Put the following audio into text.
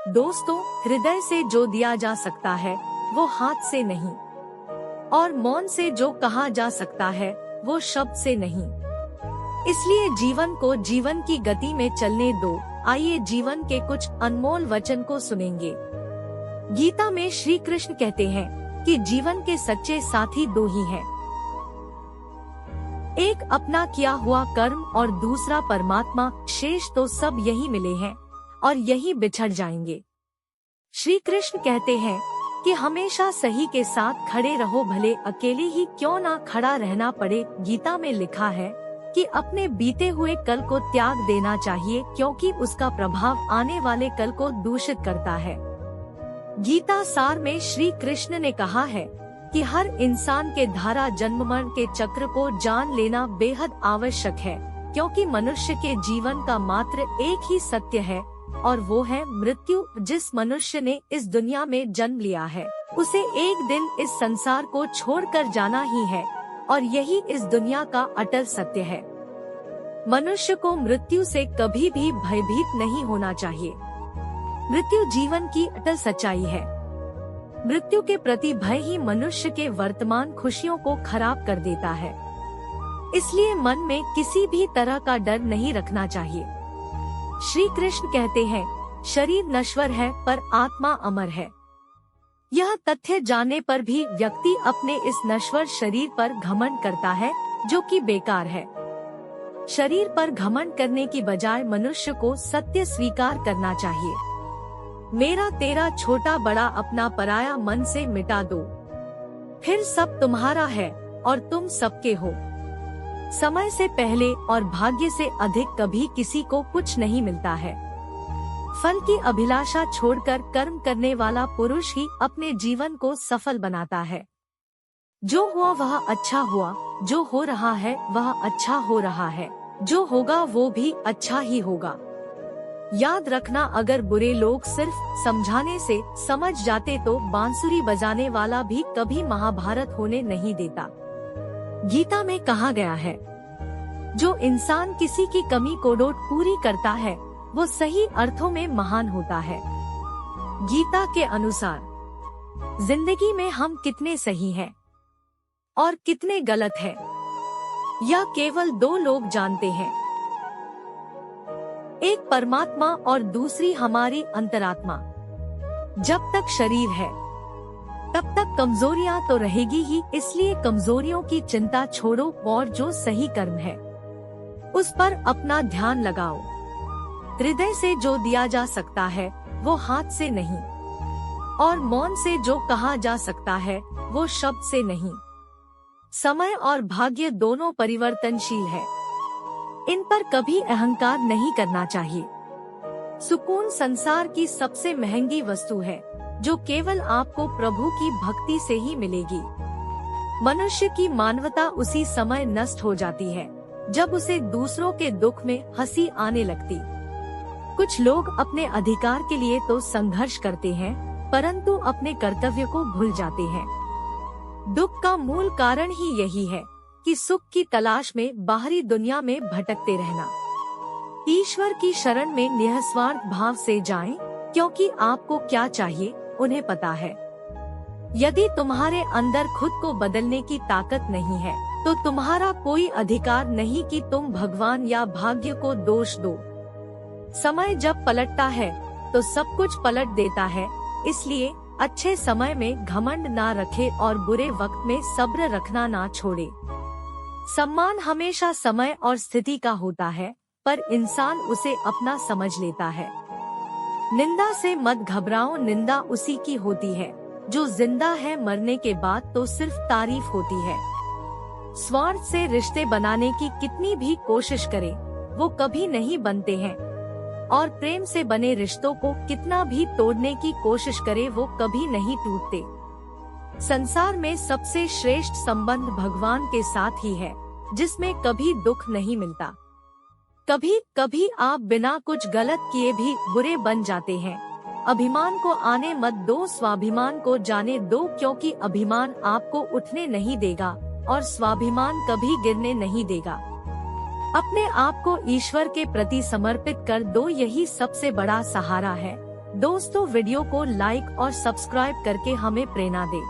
दोस्तों, हृदय से जो दिया जा सकता है वो हाथ से नहीं, और मौन से जो कहा जा सकता है वो शब्द से नहीं। इसलिए जीवन को जीवन की गति में चलने दो। आइए जीवन के कुछ अनमोल वचन को सुनेंगे। गीता में श्री कृष्ण कहते हैं कि जीवन के सच्चे साथी दो ही हैं, एक अपना किया हुआ कर्म और दूसरा परमात्मा। शेष तो सब यही मिले हैं और यही बिछड़ जाएंगे। श्री कृष्ण कहते हैं कि हमेशा सही के साथ खड़े रहो, भले अकेले ही क्यों ना खड़ा रहना पड़े। गीता में लिखा है कि अपने बीते हुए कल को त्याग देना चाहिए, क्योंकि उसका प्रभाव आने वाले कल को दूषित करता है। गीता सार में श्री कृष्ण ने कहा है कि हर इंसान के धारा जन्म मरण के चक्र को जान लेना बेहद आवश्यक है, क्योंकि मनुष्य के जीवन का मात्र एक ही सत्य है और वो है मृत्यु। जिस मनुष्य ने इस दुनिया में जन्म लिया है उसे एक दिन इस संसार को छोड़कर जाना ही है, और यही इस दुनिया का अटल सत्य है। मनुष्य को मृत्यु से कभी भी भयभीत नहीं होना चाहिए। मृत्यु जीवन की अटल सच्चाई है। मृत्यु के प्रति भय ही मनुष्य के वर्तमान खुशियों को खराब कर देता है। इसलिए मन में किसी भी तरह का डर नहीं रखना चाहिए। श्री कृष्ण कहते हैं, शरीर नश्वर है पर आत्मा अमर है। यह तथ्य जानने पर भी व्यक्ति अपने इस नश्वर शरीर पर घमंड करता है, जो कि बेकार है। शरीर पर घमंड करने की बजाय मनुष्य को सत्य स्वीकार करना चाहिए। मेरा तेरा छोटा बड़ा अपना पराया मन से मिटा दो, फिर सब तुम्हारा है और तुम सबके हो। समय से पहले और भाग्य से अधिक कभी किसी को कुछ नहीं मिलता है। फल की अभिलाषा छोड़कर कर्म करने वाला पुरुष ही अपने जीवन को सफल बनाता है। जो हुआ वह अच्छा हुआ, जो हो रहा है वह अच्छा हो रहा है, जो होगा वो भी अच्छा ही होगा। याद रखना, अगर बुरे लोग सिर्फ समझाने से समझ जाते तो बांसुरी बजाने वाला भी कभी महाभारत होने नहीं देता। गीता में कहा गया है, जो इंसान किसी की कमी को पूरी करता है वो सही अर्थों में महान होता है। गीता के अनुसार जिंदगी में हम कितने सही हैं और कितने गलत हैं, यह केवल दो लोग जानते हैं, एक परमात्मा और दूसरी हमारी अंतरात्मा। जब तक शरीर है तब तक कमजोरियां तो रहेगी ही, इसलिए कमजोरियों की चिंता छोड़ो और जो सही कर्म है उस पर अपना ध्यान लगाओ। हृदय से जो दिया जा सकता है वो हाथ से नहीं, और मौन से जो कहा जा सकता है वो शब्द से नहीं। समय और भाग्य दोनों परिवर्तनशील है, इन पर कभी अहंकार नहीं करना चाहिए। सुकून संसार की सबसे महंगी वस्तु है, जो केवल आपको प्रभु की भक्ति से ही मिलेगी। मनुष्य की मानवता उसी समय नष्ट हो जाती है जब उसे दूसरों के दुख में हंसी आने लगती। कुछ लोग अपने अधिकार के लिए तो संघर्ष करते हैं, परंतु अपने कर्तव्य को भूल जाते हैं। दुख का मूल कारण ही यही है कि सुख की तलाश में बाहरी दुनिया में भटकते रहना। ईश्वर की शरण में निस्वार्थ भाव से जाएं, क्योंकि आपको क्या चाहिए उन्हें पता है। यदि तुम्हारे अंदर खुद को बदलने की ताकत नहीं है तो तुम्हारा कोई अधिकार नहीं कि तुम भगवान या भाग्य को दोष दो। समय जब पलटता है तो सब कुछ पलट देता है, इसलिए अच्छे समय में घमंड ना रखे और बुरे वक्त में सब्र रखना ना छोड़े। सम्मान हमेशा समय और स्थिति का होता है, पर इंसान उसे अपना समझ लेता है। निंदा से मत घबराओ, निंदा उसी की होती है जो जिंदा है, मरने के बाद तो सिर्फ तारीफ होती है। स्वार्थ से रिश्ते बनाने की कितनी भी कोशिश करे वो कभी नहीं बनते हैं, और प्रेम से बने रिश्तों को कितना भी तोड़ने की कोशिश करे वो कभी नहीं टूटते। संसार में सबसे श्रेष्ठ संबंध भगवान के साथ ही है, जिसमें कभी दुख नहीं मिलता। कभी कभी आप बिना कुछ गलत किए भी बुरे बन जाते हैं। अभिमान को आने मत दो, स्वाभिमान को जाने दो, क्योंकि अभिमान आपको उठने नहीं देगा और स्वाभिमान कभी गिरने नहीं देगा। अपने आप को ईश्वर के प्रति समर्पित कर दो, यही सबसे बड़ा सहारा है। दोस्तों वीडियो को लाइक और सब्सक्राइब करके हमें प्रेरणा दे।